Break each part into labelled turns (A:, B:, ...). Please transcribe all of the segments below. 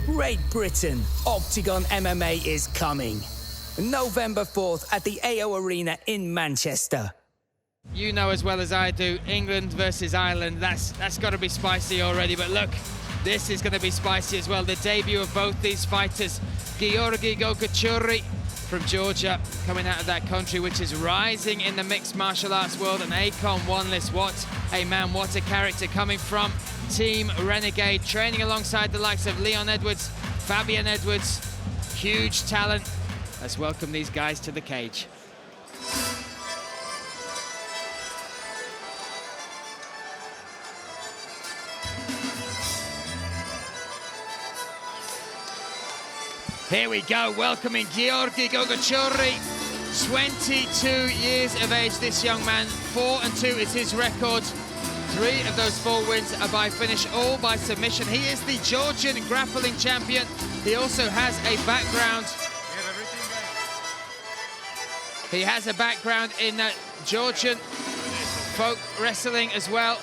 A: Great Britain, Octagon MMA is coming. November 4th at the AO Arena in Manchester.
B: You know as well as I do, England versus Ireland, that's got to be spicy already, but look, this is going to be spicy as well. The debut of both these fighters, Giorgi GOGOCHURI from Georgia, coming out of that country which is rising in the mixed martial arts world, and Akonne WANLISS, what a man, what a character, coming from Team Renegade, training alongside the likes of Leon Edwards, Fabian Edwards, huge talent. Let's welcome these guys to the cage. Here we go, welcoming Giorgi GOGOCHURI, 22 years of age, this young man. 4-2 is his record. 3 of those 4 wins are by finish, all by submission. He is the Georgian grappling champion. He also has a background. He has a background in Georgian folk wrestling as well.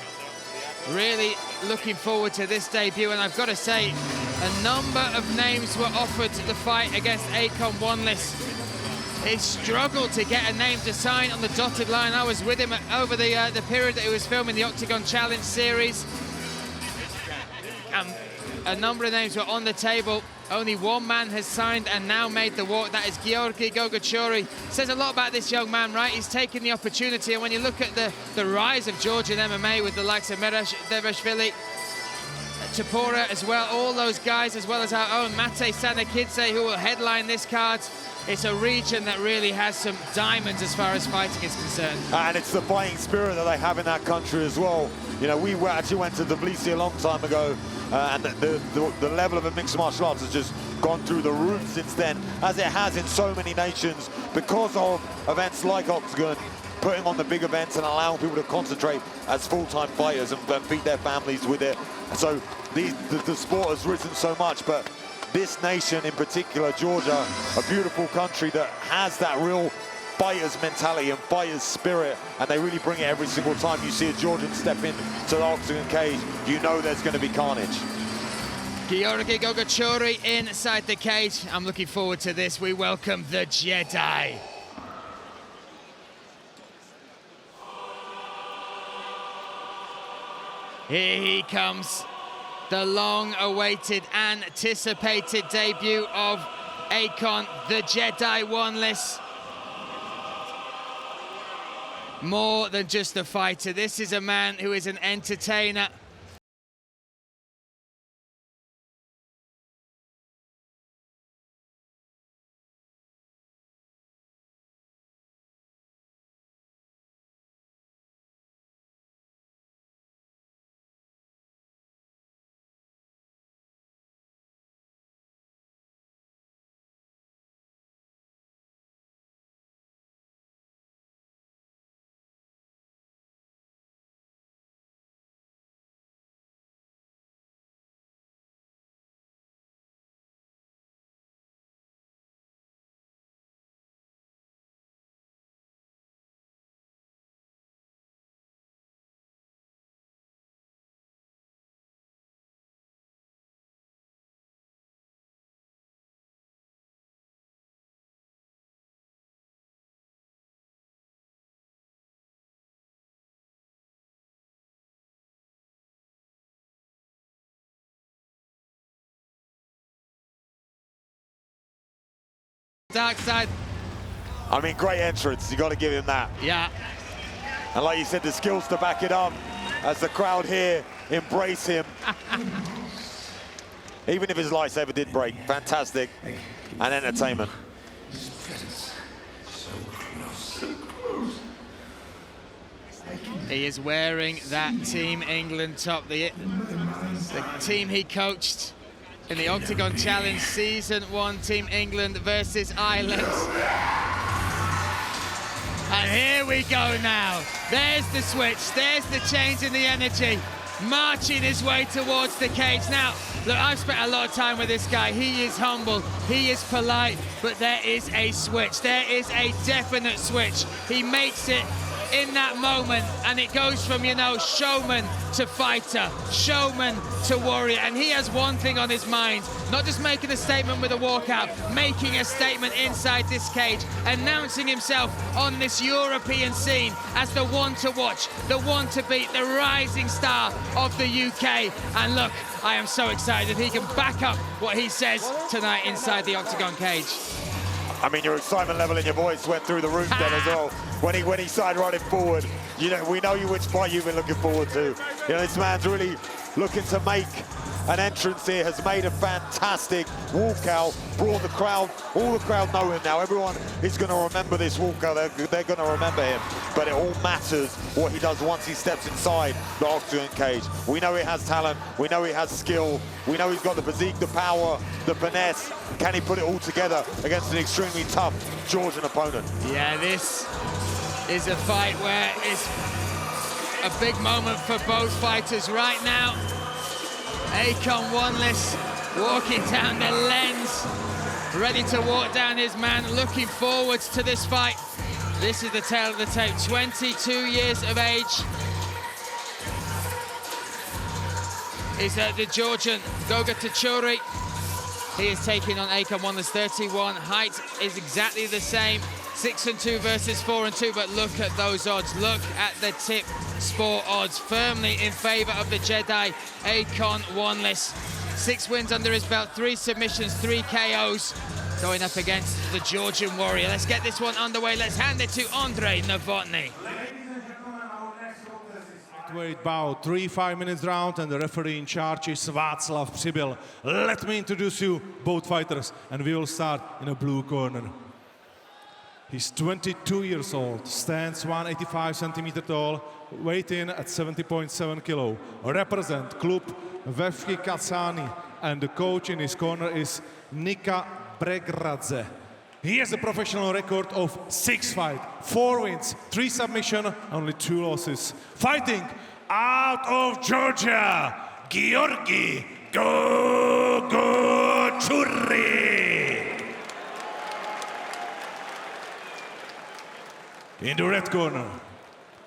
B: Really looking forward to this debut, and I've got to say, a number of names were offered to the fight against Akonne WANLISS. He struggled to get a name to sign on the dotted line. I was with him over the period that he was filming the Octagon Challenge series. A number of names were on the table. Only one man has signed and now made the walk. That is Giorgi GOGOCHURI. Says a lot about this young man, right? He's taken the opportunity, and when you look at the rise of Georgian MMA with the likes of Merash Devashvili, Tapora as well, all those guys, as well as our own Mate Sanakidze, who will headline this card. It's a region that really has some diamonds as far as fighting is concerned.
C: And it's the fighting spirit that they have in that country as well. You know, we actually went to Tbilisi a long time ago, and the level of a mixed martial arts has just gone through the roof since then, as it has in so many nations, because of events like Octagon, putting on the big events and allowing people to concentrate as full-time fighters and feed their families with it. So the sport has risen so much, but this nation in particular, Georgia, a beautiful country that has that real fighter's mentality and fighter's spirit, and they really bring it every single time you see a Georgian step into the Octagon cage. You know there's going to be carnage.
B: Giorgi GOGOCHURI inside the cage. I'm looking forward to this. We welcome the Jedi. Here he comes. The long-awaited, anticipated debut of Akonne, the Jedi WANLISS. More than just a fighter. This is a man who is an entertainer. Dark side.
C: I mean, great entrance. You got to give him that.
B: Yeah.
C: And like you said, the skills to back it up as the crowd here embrace him. Even if his lightsaber did break, fantastic and entertainment.
B: He is wearing that Team England top, the team he coached in the Octagon Challenge Season 1, Team England versus Ireland. And here we go now. There's the switch, there's the change in the energy. Marching his way towards the cage. Now, look, I've spent a lot of time with this guy. He is humble, he is polite, but there is a switch. There is a definite switch. He makes it in that moment, and it goes from, you know, showman to fighter, showman to warrior, and he has one thing on his mind, not just making a statement with a walkout, making a statement inside this cage, announcing himself on this European scene as the one to watch, the one to beat, the rising star of the UK. And look, I am so excited he can back up what he says tonight inside the Octagon cage.
C: I mean, your excitement level in your voice went through the roof then as well. When he started running forward, you know, we know which fight you've been looking forward to. You know, this man's really looking to make an entrance here, has made a fantastic walkout, brought the crowd, all the crowd know him now. Everyone is going to remember this walkout. They're going to remember him. But it all matters what he does once he steps inside the Octagon cage. We know he has talent. We know he has skill. We know he's got the physique, the power, the finesse. Can he put it all together against an extremely tough Georgian opponent?
B: Yeah, this is a fight where it's a big moment for both fighters right now. Akonne WANLISS walking down the lens, ready to walk down his man, looking forwards to this fight. This is the tale of the tape, 22 years of age. Is the Giorgi GOGOCHURI. He is taking on Akonne WANLISS, 31. Height is exactly the same, 6'2" versus 4'2", but look at those odds. Look at the tip sport odds, firmly in favor of the Jedi, Akonne WANLISS. 6 wins under his belt, 3 submissions, 3 KOs, going up against the Georgian warrior. Let's get this one underway. Let's hand it to Andrei Novotny.
D: Wait, bout 3 5-minute round, and the referee in charge is Václav Přibyl. Let me introduce you both fighters, and we will start in a blue corner. He's 22 years old, stands 185 centimeter tall, weight in at 70.7 kilo. Represent Klub Vevky Kacány, and the coach in his corner is Nika Bregradze. He has a professional record of 6 fights, 4 wins, 3 submissions, only 2 losses. Fighting out of Georgia, Giorgi GOGOCHURI. In the red corner,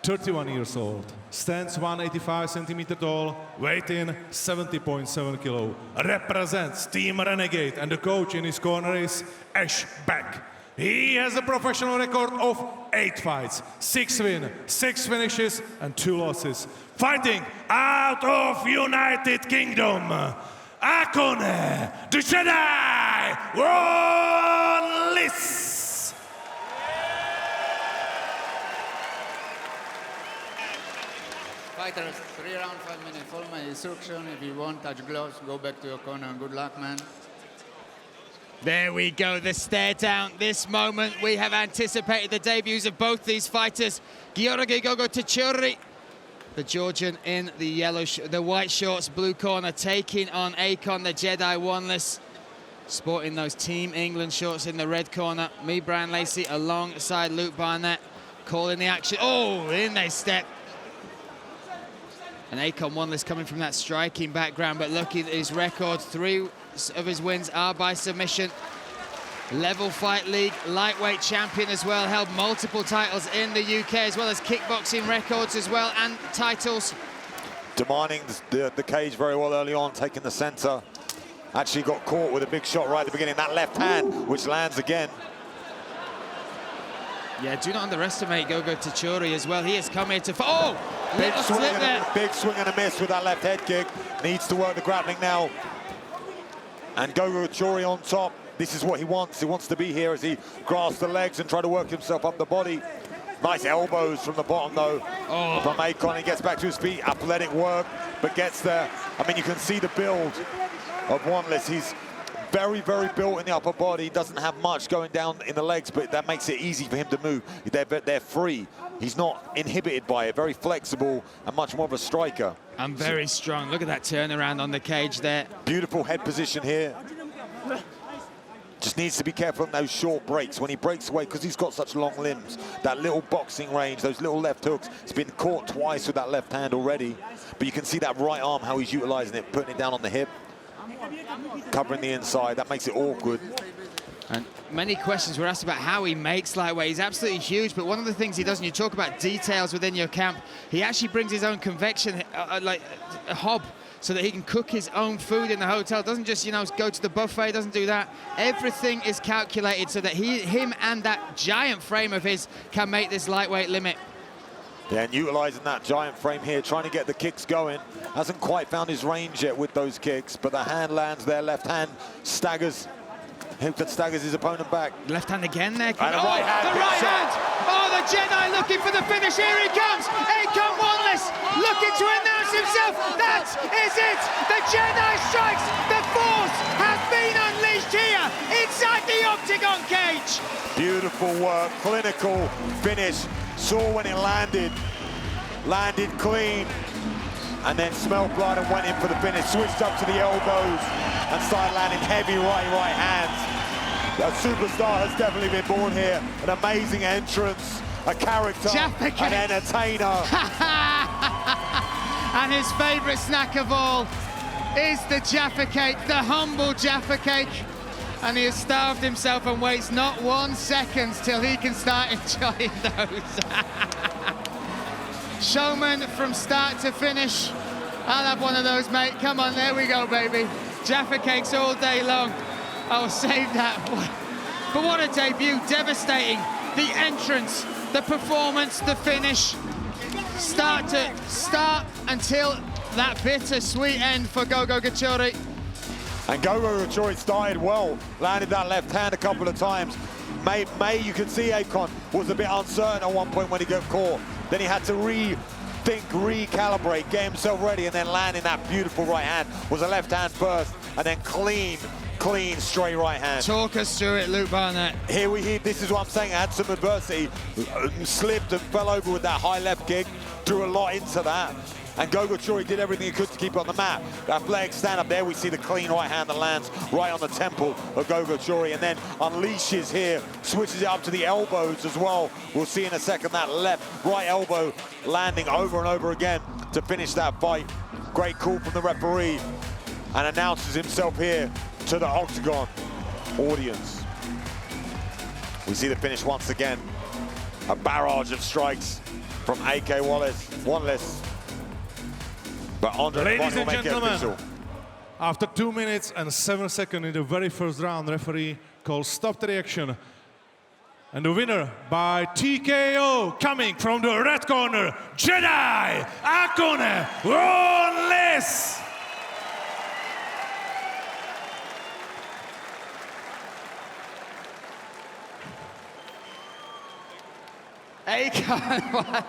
D: 31 years old, stands 185 centimeter tall, weight in 70.7 kilo. Represents Team Renegade, and the coach in his corner is Ash Beck. He has a professional record of 8 fights, 6 wins, 6 finishes, and 2 losses. Fighting out of United Kingdom, Akonne, the Jedi, WANLISS.
E: Fighters, 3 rounds, 5 minutes. Follow my instruction. If you won't touch gloves, go back to your corner. Good luck, man.
B: There we go, the stare down. This moment, we have anticipated the debuts of both these fighters. Giorgi GOGOCHURI, the Georgian in the white shorts, blue corner, taking on Akonne, the Jedi WANLISS, sporting those Team England shorts in the red corner. Me, Brian Lacey, alongside Luke Barnett, calling the action. Oh, in they step. And Akonne WANLISS coming from that striking background, but looking at his record, 3 of his wins are by submission. Level Fight League lightweight champion as well, held multiple titles in the UK, as well as kickboxing records as well, and titles.
C: Demanding the cage very well early on, taking the center. Actually got caught with a big shot right at the beginning, that left hand, which lands again.
B: Yeah, do not underestimate GOGOCHURI as well. He has come here to... Oh!
C: Big swing and a miss with that left head kick. Needs to work the grappling now. And GOGOCHURI on top. This is what he wants. He wants to be here as he grasps the legs and try to work himself up the body. Nice elbows from the bottom, though, from Akonne. He gets back to his feet. Athletic work, but gets there. I mean, you can see the build of WANLISS. He's very, very built in the upper body. Doesn't have much going down in the legs, but that makes it easy for him to move. They're free. He's not inhibited by it. Very flexible and much more of a striker.
B: And very strong. Look at that turnaround on the cage there.
C: Beautiful head position here. Just needs to be careful on those short breaks. When he breaks away, because he's got such long limbs, that little boxing range, those little left hooks, he's been caught twice with that left hand already. But you can see that right arm, how he's utilizing it, putting it down on the hip, covering the inside. That makes it awkward.
B: And many questions were asked about how he makes lightweight. He's absolutely huge, but one of the things he does, and you talk about details within your camp, he actually brings his own convection, like a hob, so that he can cook his own food in the hotel. Doesn't just, you know, go to the buffet, doesn't do that. Everything is calculated so that him and that giant frame of his can make this lightweight limit.
C: Yeah, and utilising that giant frame here, trying to get the kicks going. Hasn't quite found his range yet with those kicks, but the hand lands there, left hand staggers. Hilton staggers his opponent back.
B: Left hand again there.
C: And a right hand.
B: The right hand. Oh, the Jedi looking for the finish. Here he comes. Akonne WANLISS looking to announce himself. That is it. The Jedi strikes. The Force has been unleashed here inside the Octagon cage.
C: Beautiful work, clinical finish. Saw when it landed. Landed clean. And then smelled blood and went in for the finish. Switched up to the elbows and started landing heavy right hands. A superstar has definitely been born here. An amazing entrance, a character, an entertainer.
B: And his favourite snack of all is the Jaffa cake, the humble Jaffa cake. And he has starved himself and waits not 1 second till he can start enjoying those. Showman from start to finish. I'll have one of those, mate. Come on, there we go, baby. Jaffa cakes all day long. I'll save that. But what a debut, devastating. The entrance, the performance, the finish. Start until that bittersweet end for GOGOCHURI.
C: And GOGOCHURI started well, landed that left hand a couple of times. May you can see Akonne was a bit uncertain at one point when he got caught. Then he had to rethink, recalibrate, get himself ready, and then landing that beautiful right hand. Was a left hand first, and then clean, straight right hand.
B: Talk us through it, Luke Barnett.
C: This is what I'm saying, had some adversity, slipped and fell over with that high left kick, threw a lot into that. And GOGOCHURI did everything he could to keep it on the map. Athletic stand up there, we see the clean right hand that lands right on the temple of GOGOCHURI, and then unleashes here, switches it up to the elbows as well. We'll see in a second that right elbow landing over and over again to finish that fight. Great call from the referee, and announces himself here to the Octagon audience. We see the finish once again. A barrage of strikes from WANLISS. But
D: Ladies and gentlemen, after 2 minutes and 7 seconds in the very first round, referee calls stop the reaction. And the winner by TKO, coming from the red corner, JEDI Akonne WANLISS.
B: Akonne.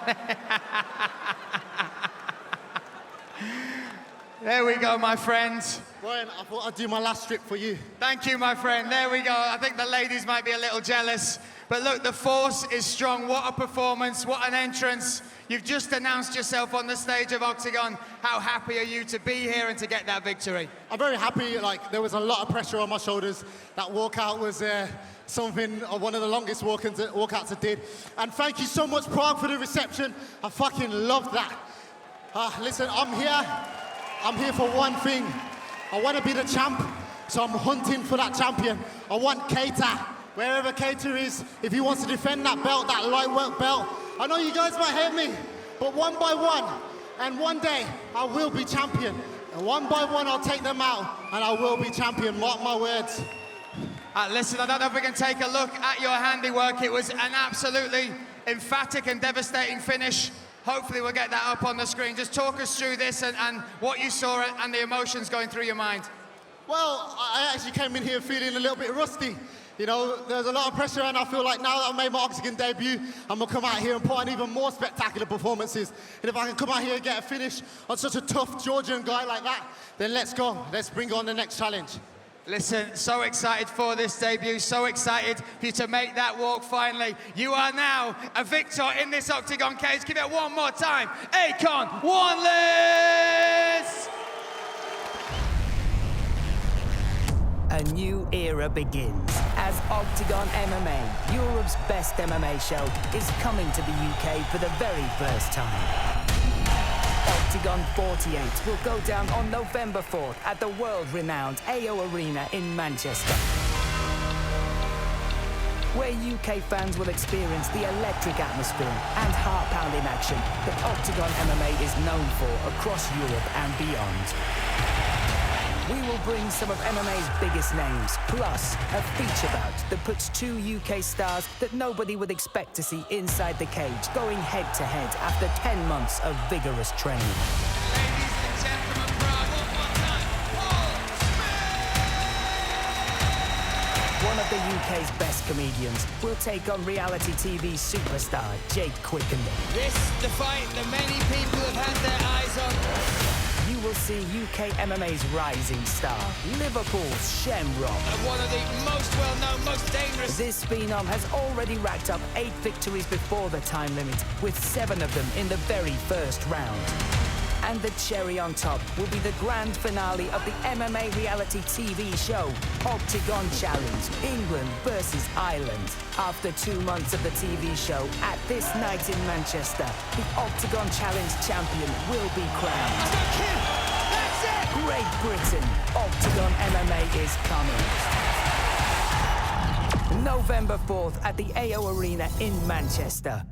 B: There we go, my friends.
F: Ryan, I thought I'd do my last strip for you.
B: Thank you, my friend. There we go. I think the ladies might be a little jealous. But look, the Force is strong. What a performance. What an entrance. You've just announced yourself on the stage of Octagon. How happy are you to be here and to get that victory?
F: I'm very happy. Like, there was a lot of pressure on my shoulders. That walkout was one of the longest walkouts I did. And thank you so much, Prague, for the reception. I fucking loved that. Listen, I'm here for one thing. I want to be the champ, so I'm hunting for that champion. I want Keita, wherever Keita is, if he wants to defend that belt, that lightweight belt. I know you guys might hate me, but one by one, and one day, I will be champion. And one by one, I'll take them out, and I will be champion, mark my words.
B: Listen, I don't know if we can take a look at your handiwork. It was an absolutely emphatic and devastating finish. Hopefully we'll get that up on the screen. Just talk us through this and what you saw and the emotions going through your mind.
F: Well, I actually came in here feeling a little bit rusty. You know, there's a lot of pressure, and I feel like now that I've made my Octagon debut, I'm going to come out here and put on even more spectacular performances. And if I can come out here and get a finish on such a tough Georgian guy like that, then let's go. Let's bring on the next challenge.
B: Listen, so excited for this debut, so excited for you to make that walk finally. You are now a victor in this Octagon cage. Give it one more time. Akonne WANLISS!
A: A new era begins as Octagon MMA, Europe's best MMA show, is coming to the UK for the very first time. Octagon 48 will go down on November 4th at the world-renowned AO Arena in Manchester. where UK fans will experience the electric atmosphere and heart-pounding action that Octagon MMA is known for across Europe and beyond. We will bring some of MMA's biggest names, plus a feature bout that puts two UK stars that nobody would expect to see inside the cage going head-to-head after 10 months of vigorous training.
B: Ladies and gentlemen, Prague, one more time, Paul Smith!
A: One of the UK's best comedians will take on reality TV superstar Jake Quicken.
B: This, the fight that many people have had their eyes on.
A: You will see UK MMA's rising star, Liverpool's Shamrock.
B: And one of the most well-known, most dangerous.
A: This phenom has already racked up 8 victories before the time limit, with 7 of them in the very first round. And the cherry on top will be the grand finale of the MMA reality TV show, Octagon Challenge, England versus Ireland. After 2 months of the TV show, at this night in Manchester, the Octagon Challenge champion will be crowned.
B: That's it!
A: Great Britain, Octagon MMA is coming. November 4th at the AO Arena in Manchester.